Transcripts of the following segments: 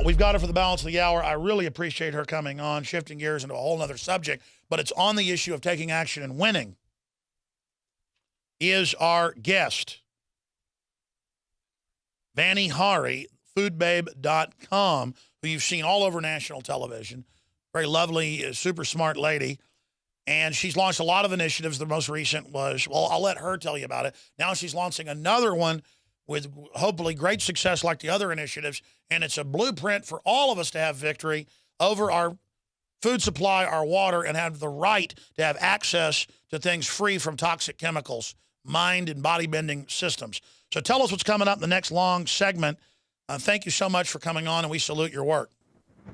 we've got her for the balance of the hour. I really appreciate her coming on, shifting gears into a whole other subject, but it's on the issue of taking action and winning. Is our guest, Vani Hari, foodbabe.com, who you've seen all over national television. Very lovely, super smart lady. And she's launched a lot of initiatives. The most recent was, well, I'll let her tell you about it. Now she's launching another one with hopefully great success like the other initiatives. And it's a blueprint for all of us to have victory over our food supply, our water, and have the right to have access to things free from toxic chemicals, mind and body bending systems. So tell us what's coming up in the next long segment. Thank you so much for coming on, and we salute your work.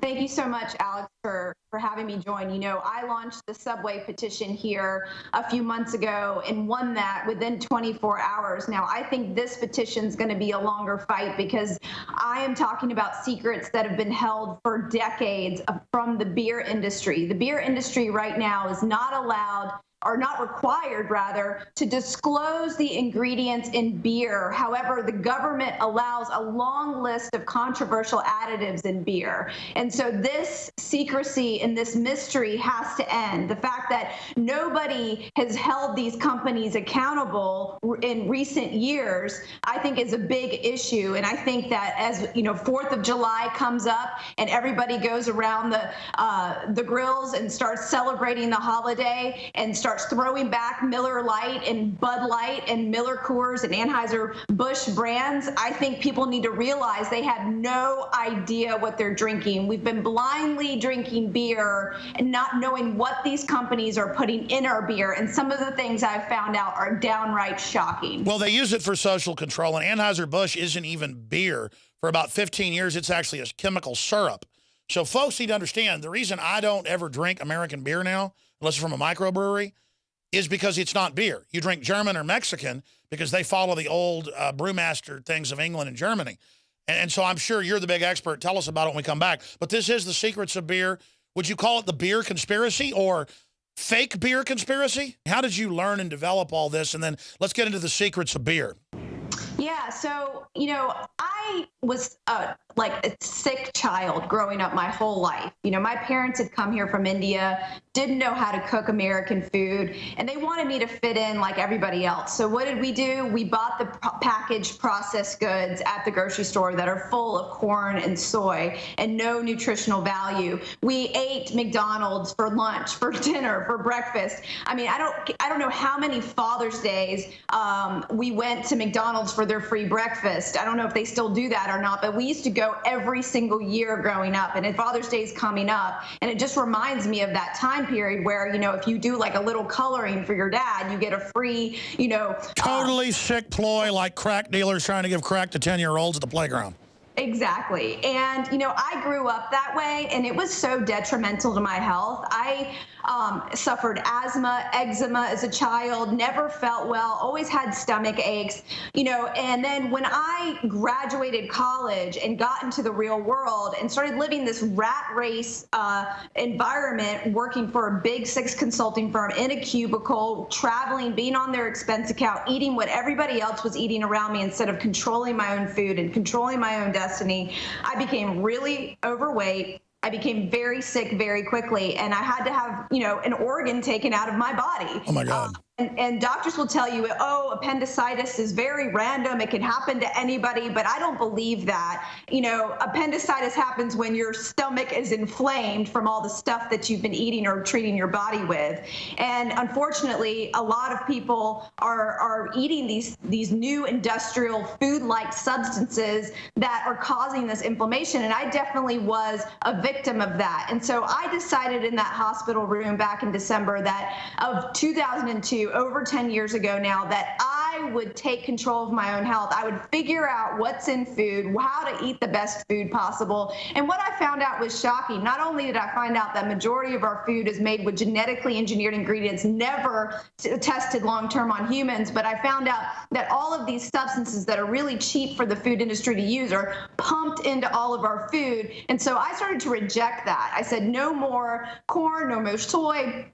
Thank you so much, Alex, for having me join. You know, I launched the Subway petition here a few months ago and won that within 24 hours. Now, I think this petition is going to be a longer fight because I am talking about secrets that have been held for decades from the beer industry. The beer industry right now is not allowed, or not required rather, to disclose the ingredients in beer. However, the government allows a long list of controversial additives in beer. And so this secrecy and this mystery has to end. The fact that nobody has held these companies accountable in recent years, I think is a big issue. And I think that as, you know, 4th of July comes up and everybody goes around the grills and starts celebrating the holiday and starts throwing back Miller Lite and Bud Light and Miller Coors and Anheuser-Busch brands, I think people need to realize they had no idea what they're drinking. We've been blindly drinking beer and not knowing what these companies are putting in our beer. And some of the things I've found out are downright shocking. Well, they use it for social control, and Anheuser-Busch isn't even beer. For about 15 years, it's actually a chemical syrup. So folks need to understand, the reason I don't ever drink American beer now, unless it's from a microbrewery, is because it's not beer. You drink German or Mexican because they follow the old brewmaster things of England and Germany. And so I'm sure you're the big expert. Tell us about it when we come back. But this is the secrets of beer. Would you call it the beer conspiracy or fake beer conspiracy? How did you learn and develop all this? And then let's get into the secrets of beer. Yeah, so, you know, I was like a sick child growing up my whole life. You know, my parents had come here from India, didn't know how to cook American food, and they wanted me to fit in like everybody else. So what did we do? We bought the packaged processed goods at the grocery store that are full of corn and soy and no nutritional value. We ate McDonald's for lunch, for dinner, for breakfast. I mean, I don't know how many Father's Days we went to McDonald's for their free breakfast. I don't know if they still do that or not, but we used to go every single year growing up, and Father's Day is coming up, and it just reminds me of that time period where, you know, if you do like a little coloring for your dad, you get a free, you know. Totally sick ploy, like crack dealers trying to give crack to 10-year-olds at the playground. Exactly. And, you know, I grew up that way, and it was so detrimental to my health. I suffered asthma, eczema as a child, never felt well, always had stomach aches, you know, and then when I graduated college and got into the real world and started living this rat race environment, working for a big six consulting firm in a cubicle, traveling, being on their expense account, eating what everybody else was eating around me instead of controlling my own food and controlling my own destiny, I became really overweight. I became very sick very quickly, and I had to have, you know, an organ taken out of my body. Oh my God. And doctors will tell you, oh, appendicitis is very random. It can happen to anybody, but I don't believe that. You know, appendicitis happens when your stomach is inflamed from all the stuff that you've been eating or treating your body with. And unfortunately, a lot of people are eating these new industrial food-like substances that are causing this inflammation. And I definitely was a victim of that. And so I decided in that hospital room back in December that of 2002, over 10 years ago now, that I would take control of my own health. I would figure out what's in food, how to eat the best food possible. And what I found out was shocking. Not only did I find out that majority of our food is made with genetically engineered ingredients, never tested long-term on humans, but I found out that all of these substances that are really cheap for the food industry to use are pumped into all of our food. And so I started to reject that. I said, no more corn, no more soy,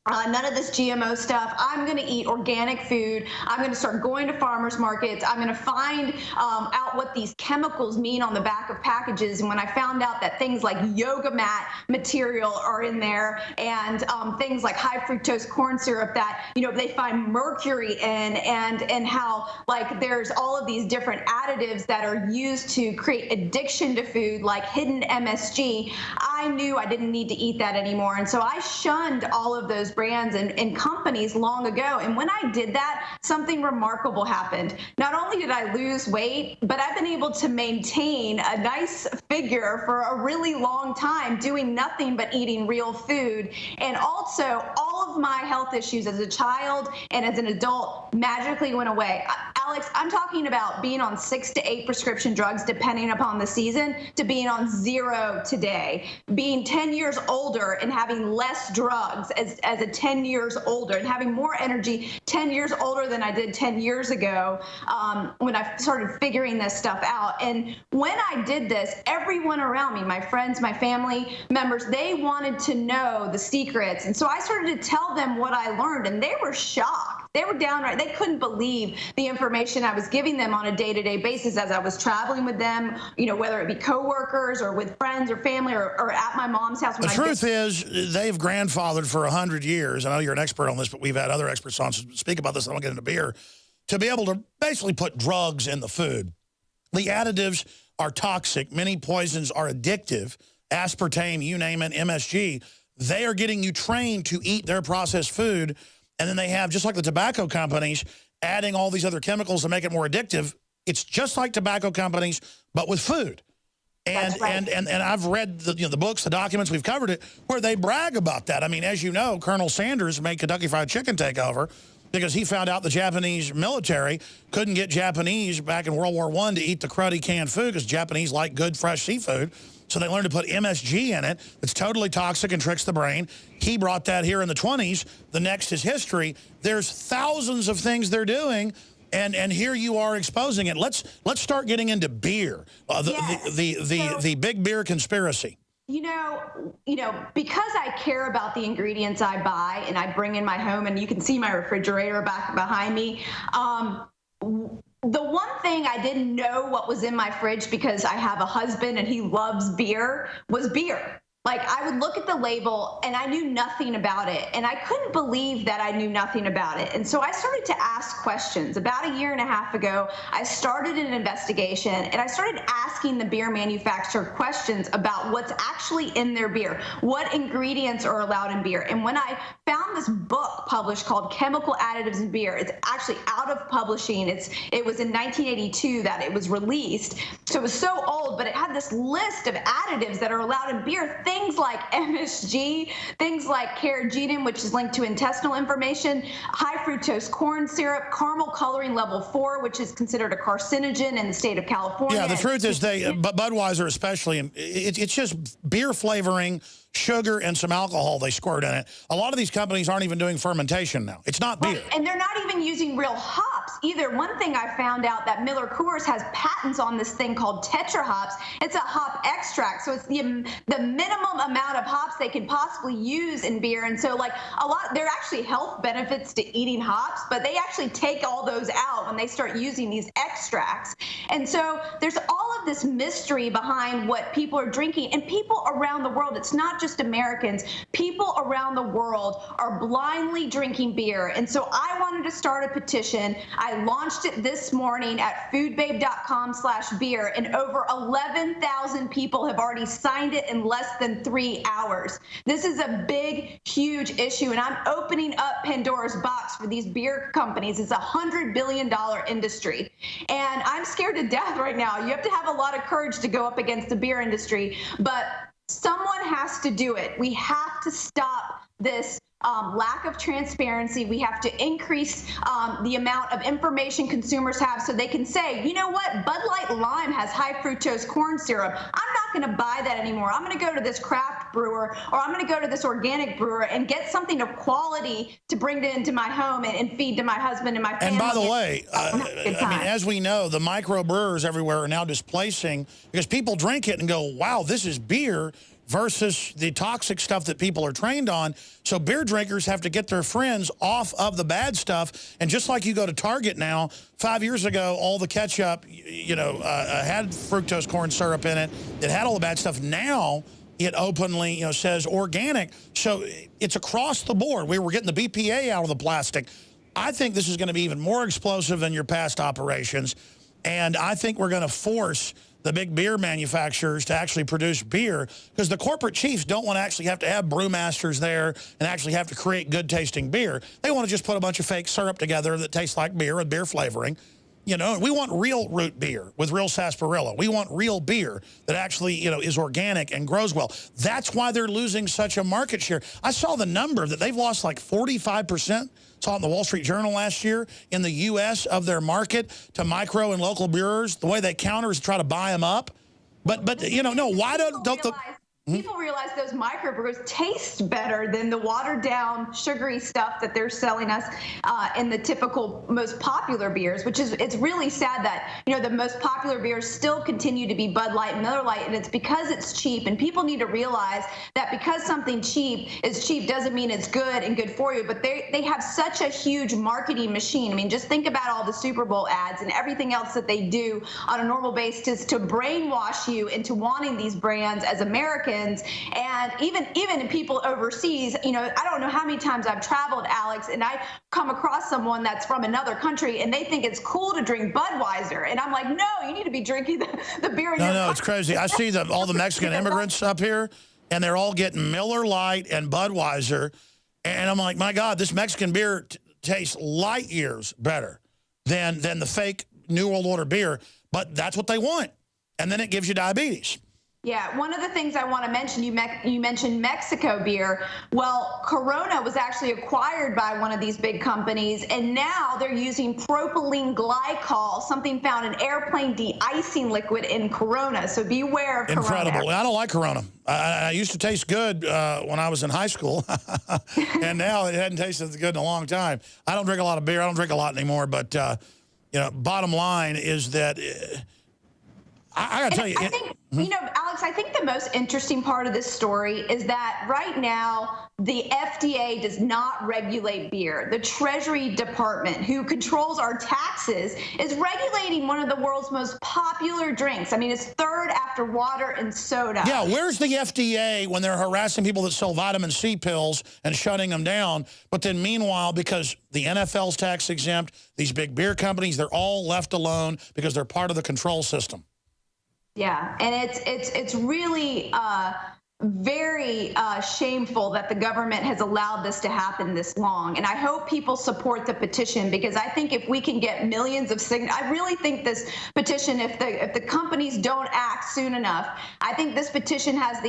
None of this GMO stuff. I'm going to eat organic food. I'm going to start going to farmers markets. I'm going to find out what these chemicals mean on the back of packages. And when I found out that things like yoga mat material are in there, and things like high fructose corn syrup that, you know, they find mercury in, and how like there's all of these different additives that are used to create addiction to food, like hidden MSG, I knew I didn't need to eat that anymore. And so I shunned all of those brands and companies long ago. And when I did that, something remarkable happened. Not only did I lose weight, but I've been able to maintain a nice figure for a really long time, doing nothing but eating real food. And also, all of my health issues as a child and as an adult magically went away. Alex, I'm talking about being on 6 to 8 prescription drugs, depending upon the season, to being on 0 today. Being 10 years older and having less drugs as a 10 years older, and having more energy 10 years older than I did 10 years ago, when I started figuring this stuff out. And when I did this, everyone around me, my friends, my family members, they wanted to know the secrets. And so I started to tell them what I learned, and they were shocked. They were downright, they couldn't believe the information I was giving them on a day-to-day basis as I was traveling with them, you know, whether it be coworkers or with friends or family or at my mom's house. The truth is, they've grandfathered for 100 years. I know you're an expert on this, but we've had other experts on to speak about this. I don't get into beer. To be able to basically put drugs in the food. The additives are toxic. Many poisons are addictive. Aspartame, you name it, MSG. They are getting you trained to eat their processed food. And then they have, just like the tobacco companies, adding all these other chemicals to make it more addictive. It's just like tobacco companies, but with food. And right. and I've read the books, the documents, we've covered it, where they brag about that. I mean, as you know, Colonel Sanders made Kentucky Fried Chicken take over because he found out the Japanese military couldn't get Japanese back in World War I to eat the cruddy canned food because Japanese like good, fresh seafood. So they learned to put MSG in it. It's totally toxic and tricks the brain. He brought that here in the 20s. The next is history. There's thousands of things they're doing. And here you are exposing it. Let's start getting into beer, the big beer conspiracy. You know, because I care about the ingredients I buy and I bring in my home, and you can see my refrigerator back behind me. The one thing I didn't know what was in my fridge, because I have a husband and he loves beer, was beer. Like, I would look at the label and I knew nothing about it. And I couldn't believe that I knew nothing about it. And so I started to ask questions. About a year and a half ago, I started an investigation and I started asking the beer manufacturer questions about what's actually in their beer, what ingredients are allowed in beer. And when I found this book published called Chemical Additives in Beer, it's actually out of publishing. It was in 1982 that it was released. So it was so old, but it had this list of additives that are allowed in beer. Things like MSG, things like carrageenan, which is linked to intestinal information, high fructose corn syrup, caramel coloring level 4, which is considered a carcinogen in the state of California. Yeah, the truth is but Budweiser especially, and it's just beer flavoring, sugar, and some alcohol they squirt in it. A lot of these companies aren't even doing fermentation now. It's not beer. Right. And they're not even using real hops either. One thing I found out that Miller Coors has patents on this thing called Tetra hops. It's a hop extract. So it's the minimum amount of hops they can possibly use in beer. And so like there are actually health benefits to eating hops, but they actually take all those out when they start using these extracts. And so there's all of this mystery behind what people are drinking, and people around the world, it's not just Americans, people around the world are blindly drinking beer. And so I wanted to start a petition. I launched it this morning at foodbabe.com/beer, and over 11,000 people have already signed it in less than 3 hours. This is a big, huge issue, and I'm opening up Pandora's box for these beer companies. It's a $100 billion industry, and I'm scared to death right now. You have to have a lot of courage to go up against the beer industry, but someone has to do it. We have to stop this lack of transparency. We have to increase the amount of information consumers have so they can say, you know what, Bud Light Lime has high fructose corn syrup. I'm not going to buy that anymore. I'm going to go to this craft brewer, or I'm going to go to this organic brewer and get something of quality to bring into my home and feed to my husband and my family. And by the way, I mean, as we know, the micro brewers everywhere are now displacing, because people drink it and go, wow, this is beer versus the toxic stuff that people are trained on. So beer drinkers have to get their friends off of the bad stuff. And just like you go to Target now, 5 years ago, all the ketchup, had fructose corn syrup in it. It had all the bad stuff. Now it openly, says organic. So it's across the board. We were getting the BPA out of the plastic. I think this is going to be even more explosive than your past operations. And I think we're going to force the big beer manufacturers to actually produce beer, because the corporate chiefs don't want to actually have to have brewmasters there and actually have to create good tasting beer. They want to just put a bunch of fake syrup together that tastes like beer with beer flavoring. We want real root beer with real sarsaparilla. We want real beer that actually, is organic and grows well. That's why they're losing such a market share. I saw the number that they've lost like 45%. Saw it in the Wall Street Journal last year in the U.S. of their market to micro and local brewers. The way they counter is to try to buy them up. But no, why don't the... People realize those microbrews taste better than the watered down sugary stuff that they're selling us in the typical most popular beers, which is, it's really sad that, the most popular beers still continue to be Bud Light and Miller Lite, and it's because it's cheap. And people need to realize that because something cheap is cheap doesn't mean it's good and good for you, but they have such a huge marketing machine. I mean, just think about all the Super Bowl ads and everything else that they do on a normal basis to brainwash you into wanting these brands as Americans. And even people overseas, I don't know how many times I've traveled, Alex, and I come across someone that's from another country and they think it's cool to drink Budweiser. And I'm like, no, you need to be drinking the beer in your country. It's crazy. I see all the Mexican immigrants up here, and they're all getting Miller Lite and Budweiser. And I'm like, my God, this Mexican beer tastes light years better than the fake New World Order beer. But that's what they want. And then it gives you diabetes. Yeah, one of the things I want to mention, you mentioned Mexico beer. Well, Corona was actually acquired by one of these big companies, and now they're using propylene glycol, something found in airplane de-icing liquid in Corona. So beware of Corona. Incredible. I don't like Corona. I used to taste good when I was in high school, and now it hadn't tasted as good in a long time. I don't drink a lot of beer. I don't drink a lot anymore, but bottom line is that I got to tell you. I think, Alex, I think the most interesting part of this story is that right now the FDA does not regulate beer. The Treasury Department, who controls our taxes, is regulating one of the world's most popular drinks. I mean, it's third after water and soda. Yeah, where's the FDA when they're harassing people that sell vitamin C pills and shutting them down? But then meanwhile, because the NFL's tax exempt, these big beer companies, they're all left alone because they're part of the control system. Yeah, and it's really very shameful that the government has allowed this to happen this long. And I hope people support the petition, because I think if we can get millions of signatures, I really think this petition, if the companies don't act soon enough, I think this petition has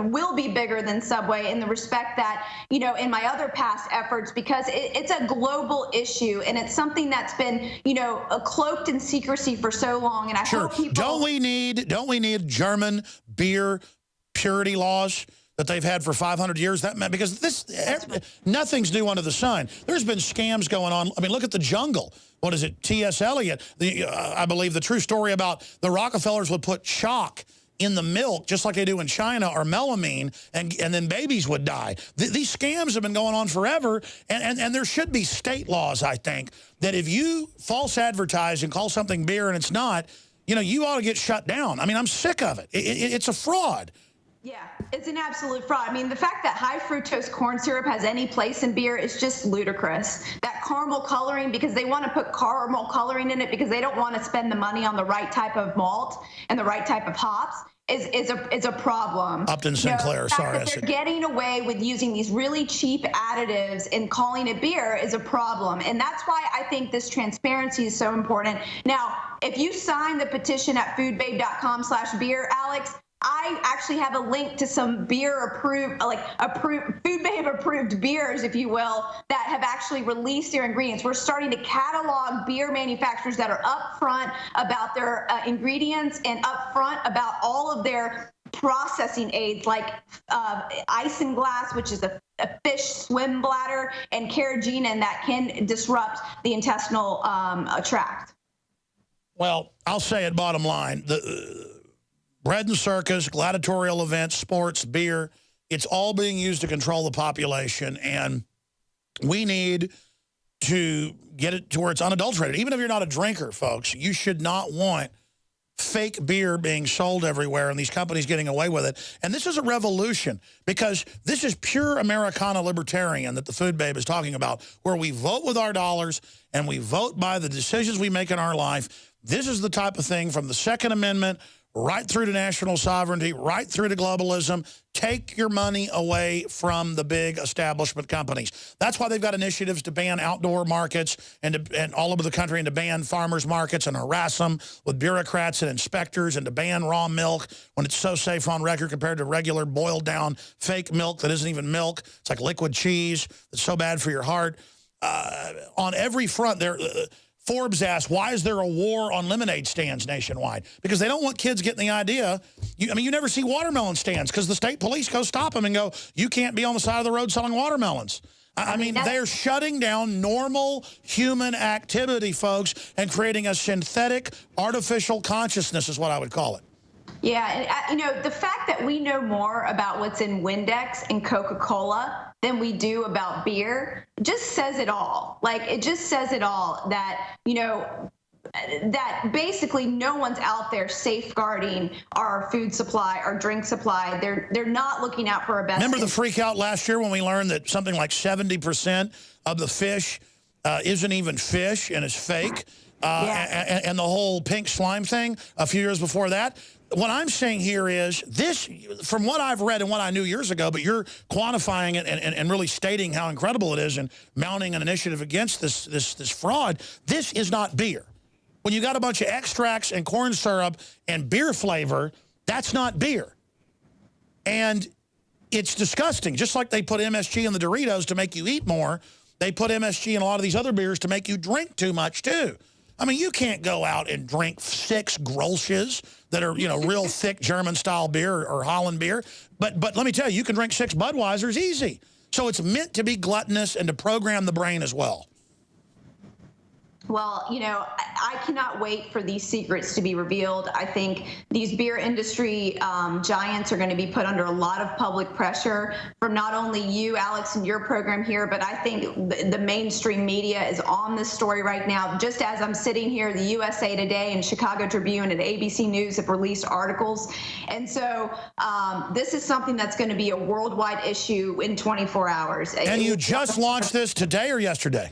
will be bigger than Subway in the respect that, in my other past efforts, because it's a global issue and it's something that's been, cloaked in secrecy for so long. And I hope people... Don't we need German beer purity laws that they've had for 500 years? Because nothing's new under the sun. There's been scams going on. I mean, look at the Jungle. What is it? T.S. Eliot. I believe the true story about the Rockefellers would put chalk in the milk, just like they do in China, or melamine, and then babies would die. These scams have been going on forever, and there should be state laws, I think, that if you false advertise and call something beer and it's not, you ought to get shut down. I mean, I'm sick of it. It's a fraud. Yeah, it's an absolute fraud. I mean, the fact that high fructose corn syrup has any place in beer is just ludicrous. That caramel coloring, because they want to put caramel coloring in it because they don't want to spend the money on the right type of malt and the right type of hops, is a problem. Upton Sinclair, sorry. They're getting away with using these really cheap additives and calling it beer is a problem. And that's why I think this transparency is so important. Now, if you sign the petition at foodbabe.com/beer, Alex, I actually have a link to some beer approved Food Babe approved beers, if you will, that have actually released their ingredients. We're starting to catalog beer manufacturers that are upfront about their ingredients and upfront about all of their processing aids, like isinglass, which is a fish swim bladder, and carrageenan that can disrupt the intestinal tract. Well, I'll say it bottom line. bread and circus, gladiatorial events, sports, beer. It's all being used to control the population, and we need to get it to where it's unadulterated. Even if you're not a drinker, folks, you should not want fake beer being sold everywhere and these companies getting away with it. And this is a revolution, because this is pure Americana libertarian that the Food Babe is talking about, where we vote with our dollars and we vote by the decisions we make in our life. This is the type of thing, from the Second Amendment right through to national sovereignty, right through to globalism. Take your money away from the big establishment companies. That's why they've got initiatives to ban outdoor markets and all over the country, and to ban farmers markets and harass them with bureaucrats and inspectors, and to ban raw milk when it's so safe on record compared to regular boiled down fake milk that isn't even milk. It's like liquid cheese that's so bad for your heart. On every front there, Forbes asked, why is there a war on lemonade stands nationwide? Because they don't want kids getting the idea. I mean, you never see watermelon stands because the state police go stop them and go, you can't be on the side of the road selling watermelons. I mean, they're shutting down normal human activity, folks, and creating a synthetic, artificial consciousness is what I would call it. Yeah, and the fact that we know more about what's in Windex and Coca-Cola than we do about beer just says it all. Like, it just says it all that, that basically no one's out there safeguarding our food supply, our drink supply. They're not looking out for our best. Remember the freak out last year when we learned that something like 70% of the fish isn't even fish and is fake? And the whole pink slime thing a few years before that. What I'm saying here is this, from what I've read and what I knew years ago, but you're quantifying it and really stating how incredible it is and mounting an initiative against this fraud. This is not beer. When you got a bunch of extracts and corn syrup and beer flavor, that's not beer. And it's disgusting. Just like they put MSG in the Doritos to make you eat more, they put MSG in a lot of these other beers to make you drink too much too. I mean, you can't go out and drink 6 Grolsches that are, real thick German-style beer or Holland beer. But let me tell you, you can drink 6 Budweisers easy. So it's meant to be gluttonous and to program the brain as well. Well, I cannot wait for these secrets to be revealed. I think these beer industry giants are going to be put under a lot of public pressure from not only you, Alex, and your program here, but I think the mainstream media is on this story right now. Just as I'm sitting here, the USA Today and Chicago Tribune and ABC News have released articles. And so this is something that's going to be a worldwide issue in 24 hours. And you just launched this today or yesterday?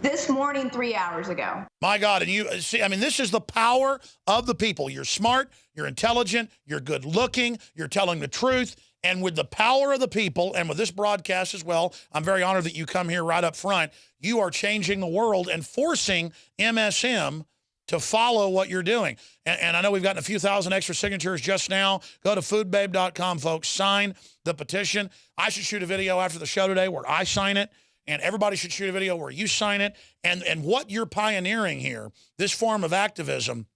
This morning, 3 hours ago. My God, and you see, I mean, this is the power of the people. You're smart, you're intelligent, you're good looking, you're telling the truth. And with the power of the people, and with this broadcast as well, I'm very honored that you come here right up front. You are changing the world and forcing MSM to follow what you're doing. And I know we've gotten a few thousand extra signatures just now. Go to foodbabe.com, folks. Sign the petition. I should shoot a video after the show today where I sign it. And everybody should shoot a video where you sign it. And what you're pioneering here, this form of activism,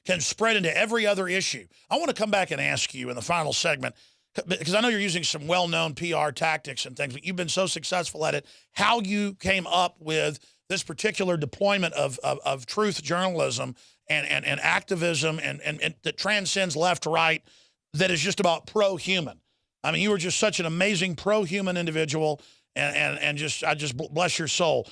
can spread into every other issue. I want to come back and ask you in the final segment, because I know you're using some well-known PR tactics and things, but you've been so successful at it, how you came up with this particular deployment of truth journalism and activism and that transcends left to right, that is just about pro-human. I mean, you were just such an amazing pro-human individual. And I just bless your soul.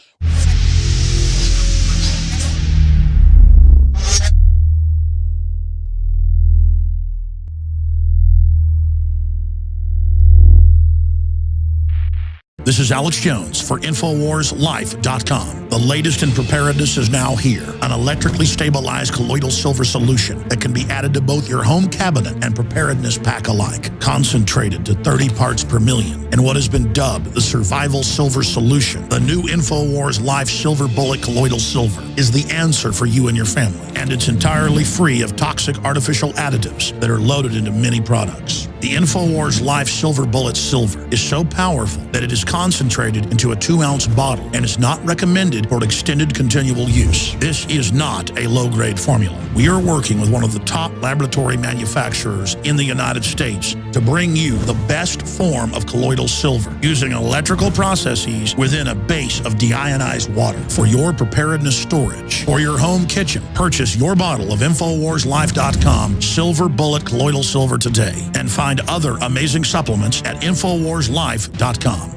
This is Alex Jones for InfoWarsLife.com. The latest in preparedness is now here. An electrically stabilized colloidal silver solution that can be added to both your home cabinet and preparedness pack alike. Concentrated to 30 parts per million in what has been dubbed the survival silver solution. The new InfoWars Life Silver Bullet Colloidal Silver is the answer for you and your family. And it's entirely free of toxic artificial additives that are loaded into many products. The InfoWars Life Silver Bullet Silver is so powerful that it is concentrated into a 2-ounce bottle and is not recommended intended for extended continual use. This is not a low-grade formula. We are working with one of the top laboratory manufacturers in the United States to bring you the best form of colloidal silver using electrical processes within a base of deionized water for your preparedness storage. For your home kitchen, purchase your bottle of InfoWarsLife.com Silver Bullet Colloidal Silver today and find other amazing supplements at InfoWarsLife.com.